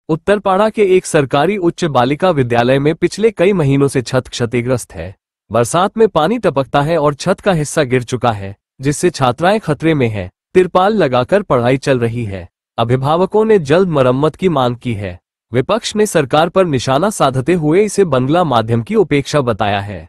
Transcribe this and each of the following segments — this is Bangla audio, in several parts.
उत्तरपाड़ा के एक सरकारी उच्च बालिका विद्यालय में पिछले कई महीनों से छत क्षतिग्रस्त है। बरसात में पानी टपकता है और छत का हिस्सा गिर चुका है, जिससे छात्राएं खतरे में हैं। तिरपाल लगाकर पढ़ाई चल रही है। अभिभावकों ने जल्द मरम्मत की मांग की है। विपक्ष ने सरकार पर निशाना साधते हुए इसे बंगला माध्यम की उपेक्षा बताया है।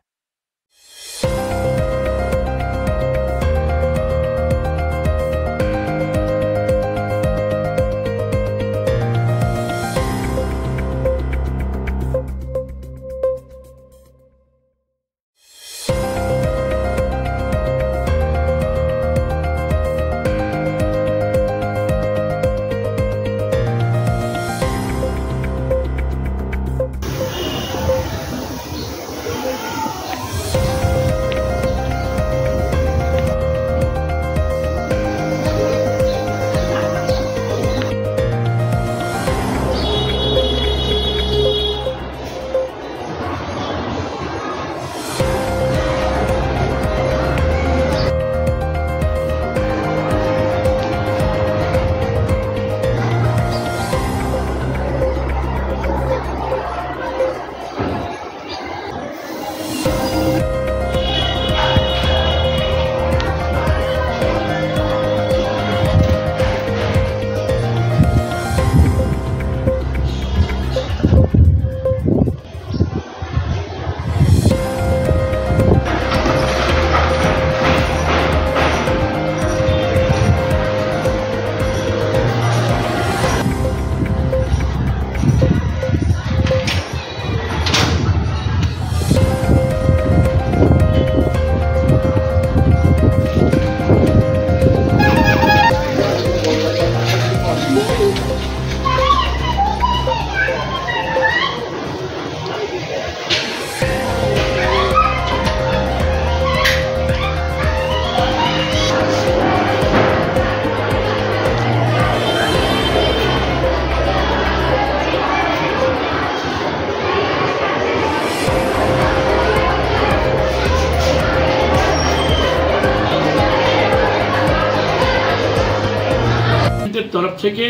तरफ থেকে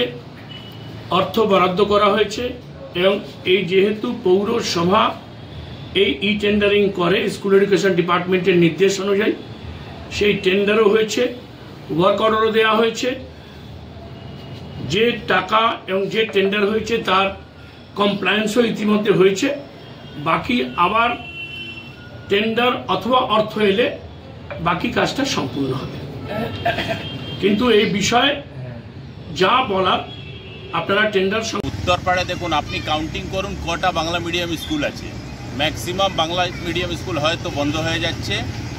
অর্থ বরাদ্দ করা হয়েছে এবং এই যেহেতু পৌরসভা এই ই টেন্ডারিং করে স্কুল এডুকেশন ডিপার্টমেন্টের নির্দেশ অনুযায়ী সেই টেন্ডারও হয়েছে, ওয়ার্ক অর্ডারও দেওয়া হয়েছে। যে টাকা এবং যে টেন্ডার হয়েছে তার কমপ্লায়েন্সও ইতিমধ্যে হয়েছে। বাকি আবার টেন্ডার অথবা অর্থ এলে বাকি কাজটা সম্পূর্ণ হবে। কিন্তু এই বিষয়ে যা বলার আপনারা টেন্ডার उत्तरपाड़ा देखুন আপনি কাউন্টিং করুন কটা বাংলা মিডিয়াম স্কুল আছে। ম্যাক্সিমাম বাংলা মিডিয়াম স্কুল হয়তো বন্ধ হয়ে যাচ্ছে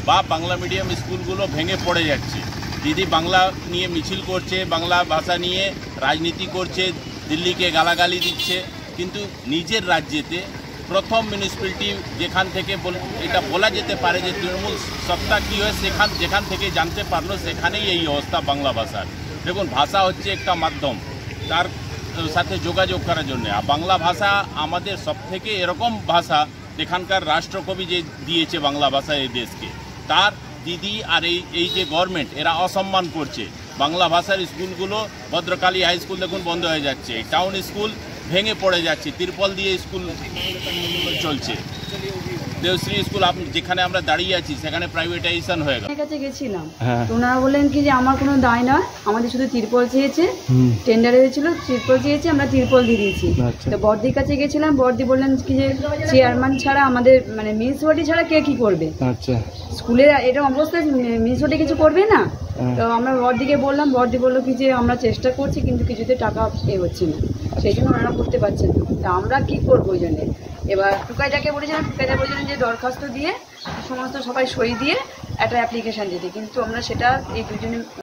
বা বাংলা মিডিয়াম স্কুলগুলো ভেঙে পড়ে যাচ্ছে। দিদি বাংলা নিয়ে মিছিল করছে, বাংলা ভাষা নিয়ে রাজনীতি করছে, দিল্লিকে গালাগালি দিচ্ছে, কিন্তু নিজের রাজ্যেতে প্রথম মিউনিসিপ্যালিটি যেখান থেকে এটা বলা যেতে পারে যে তৃণমূল সত্তা কী হয় যেখান থেকে জানতে পারলো সেখানেই এই অবস্থা বাংলা ভাষার। দেখুন ভাষা হচ্ছে একটা মাধ্যম তার সাথে যোগাযোগ করার জন্য, আর বাংলা ভাষা আমাদের সবথেকে এরকম ভাষা এখানকার রাষ্ট্রকবি যে দিয়েছে বাংলা ভাষা এই দেশকে, তার দিদি আর এই যে গভর্নমেন্ট এরা অসম্মান করছে। বাংলা ভাষার স্কুলগুলো ভদ্রকালী হাই স্কুল দেখুন বন্ধ হয়ে যাচ্ছে, টাউন স্কুল ভেঙে পড়ে যাচ্ছে, তিরপল দিয়ে স্কুল চলছে। দেবশ্রী স্কুল যেখানে আমরা দাঁড়িয়ে আছি সেখানে প্রাইভেটাইজেশন হয়ে গেল। কাছে গেছিলাম তো ওনারা বললেন কি যে আমার কোনো দায় নয়, আমাদের শুধু তিরপল চেয়েছে, টেন্ডারে হয়েছিল তিরপল চেয়েছে, আমরা তিরপল দিয়ে দিয়েছি। তো বর্দির কাছে গেছিলাম, বর্দি বললেন কি যে চেয়ারম্যান ছাড়া আমাদের মানে মিউনিসিপালিটি ছাড়া কে কি করবে, স্কুলের এটা অবস্থায় মিউনিসিপালিটি কিছু করবে না। তো আমরা বর্দিকে বললাম, বর্দি বললো কি যে আমরা চেষ্টা করছি কিন্তু কিছুতে টাকা হচ্ছে না, সেই জন্য ওনারা করতে পারছেন না। তা আমরা কি করবো ওই জন্যে এবার টুকাইটাকে বলেছিলাম, টুকাইটা বলেছিলেন যে দরখাস্ত দিয়ে সমস্ত সবাই সই দিয়ে একটা অ্যাপ্লিকেশান দিতে, কিন্তু আমরা সেটা এই দুজনে